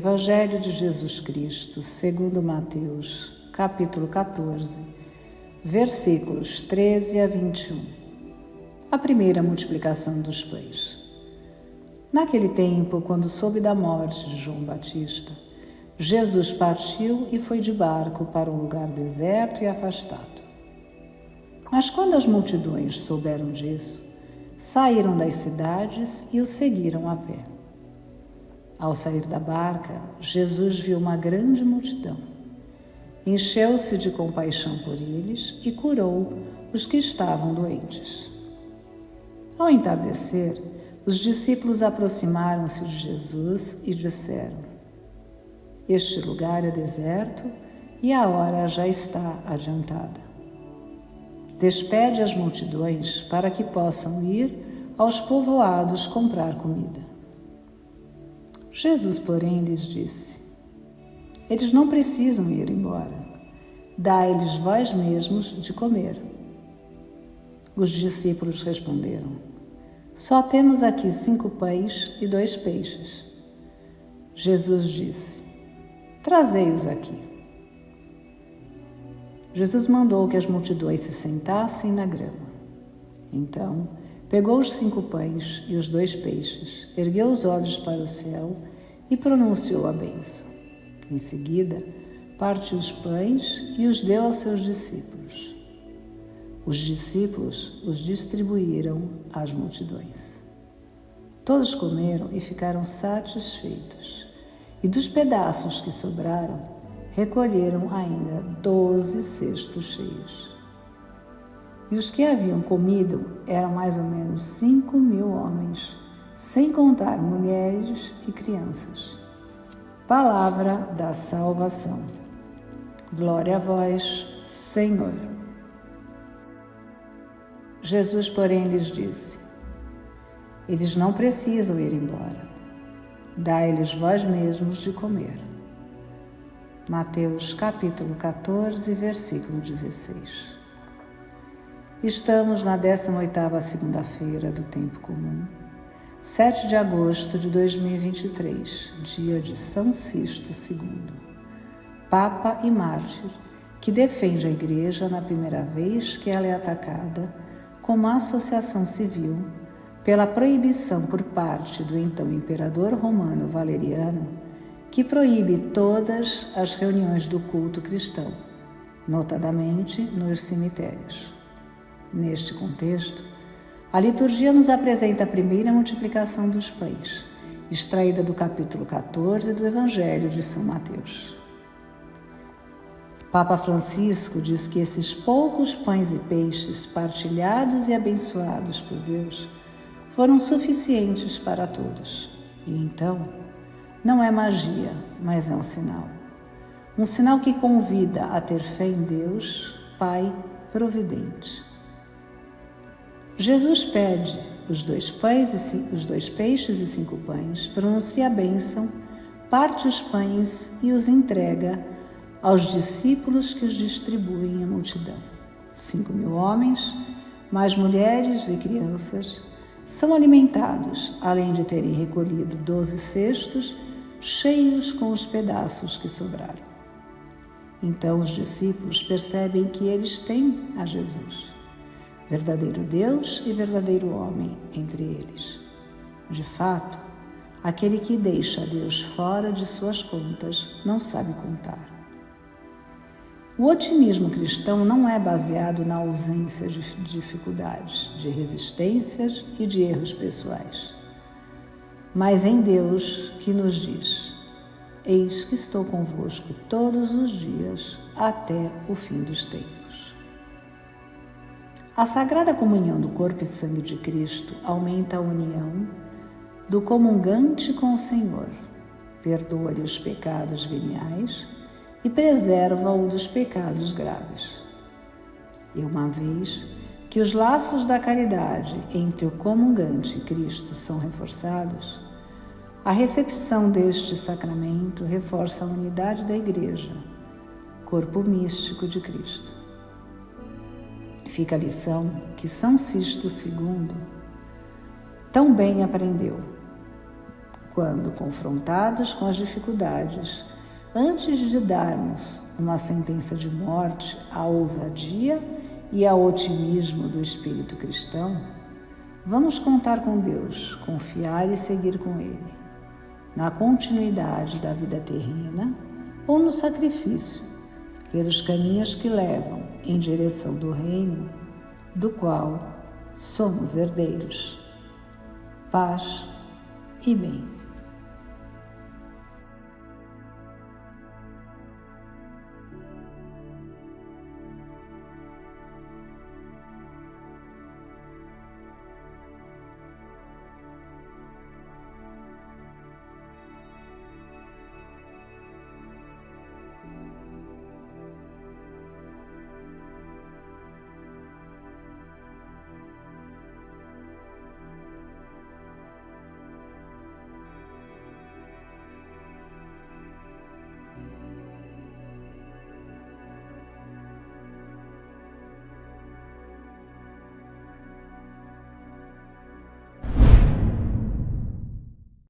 Evangelho de Jesus Cristo, segundo Mateus, capítulo 14, versículos 13 a 21. A primeira multiplicação dos pães. Naquele tempo, quando soube da morte de João Batista, Jesus partiu e foi de barco para um lugar deserto e afastado. Mas quando as multidões souberam disso, saíram das cidades e o seguiram a pé. Ao sair da barca, Jesus viu uma grande multidão. Encheu-se de compaixão por eles e curou os que estavam doentes. Ao entardecer, os discípulos aproximaram-se de Jesus e disseram: Este lugar é deserto e a hora já está adiantada. Despede as multidões para que possam ir aos povoados comprar comida. Jesus, porém, lhes disse: Eles não precisam ir embora. Dai-lhes vós mesmos de comer. Os discípulos responderam: Só temos aqui 5 pães e 2 peixes. Jesus disse: Trazei-os aqui. Jesus mandou que as multidões se sentassem na grama. Então, pegou os 5 pães e os 2 peixes, ergueu os olhos para o céu e pronunciou a bênção. Em seguida, partiu os pães e os deu aos seus discípulos. Os discípulos os distribuíram às multidões. Todos comeram e ficaram satisfeitos, e dos pedaços que sobraram, recolheram ainda 12 cestos cheios. E os que haviam comido eram mais ou menos 5.000 homens, sem contar mulheres e crianças. Palavra da salvação. Glória a vós, Senhor. Jesus, porém, lhes disse: Eles não precisam ir embora. Dai-lhes vós mesmos de comer. Mateus capítulo 14, versículo 16. Estamos na 18ª segunda-feira do tempo comum, 7 de agosto de 2023, dia de São Sisto II, Papa e mártir, que defende a Igreja na primeira vez que ela é atacada como associação civil pela proibição por parte do então imperador romano Valeriano, que proíbe todas as reuniões do culto cristão, notadamente nos cemitérios. Neste contexto, a liturgia nos apresenta a primeira multiplicação dos pães, extraída do capítulo 14 do Evangelho de São Mateus. Papa Francisco diz que esses poucos pães e peixes partilhados e abençoados por Deus foram suficientes para todos. E então, não é magia, mas é um sinal. Um sinal que convida a ter fé em Deus, Pai providente. Jesus pede os 2 peixes e 5 pães, pronuncia a bênção, parte os pães e os entrega aos discípulos que os distribuem à multidão. 5.000 homens, mais mulheres e crianças, são alimentados, além de terem recolhido 12 cestos cheios com os pedaços que sobraram. Então os discípulos percebem que eles têm a Jesus, verdadeiro Deus e verdadeiro homem entre eles. De fato, aquele que deixa Deus fora de suas contas não sabe contar. O otimismo cristão não é baseado na ausência de dificuldades, de resistências e de erros pessoais, mas em Deus que nos diz: Eis que estou convosco todos os dias até o fim dos tempos. A Sagrada Comunhão do Corpo e Sangue de Cristo aumenta a união do comungante com o Senhor, perdoa-lhe os pecados veniais e preserva-o dos pecados graves. E uma vez que os laços da caridade entre o comungante e Cristo são reforçados, a recepção deste sacramento reforça a unidade da Igreja, corpo místico de Cristo. Fica a lição que São Sisto II tão bem aprendeu. quando confrontados com as dificuldades, antes de darmos uma sentença de morte à ousadia e ao otimismo do espírito cristão, vamos contar com Deus, confiar e seguir com Ele, na continuidade da vida terrena ou no sacrifício, pelos caminhos que levam em direção do reino, do qual somos herdeiros. Paz e bem.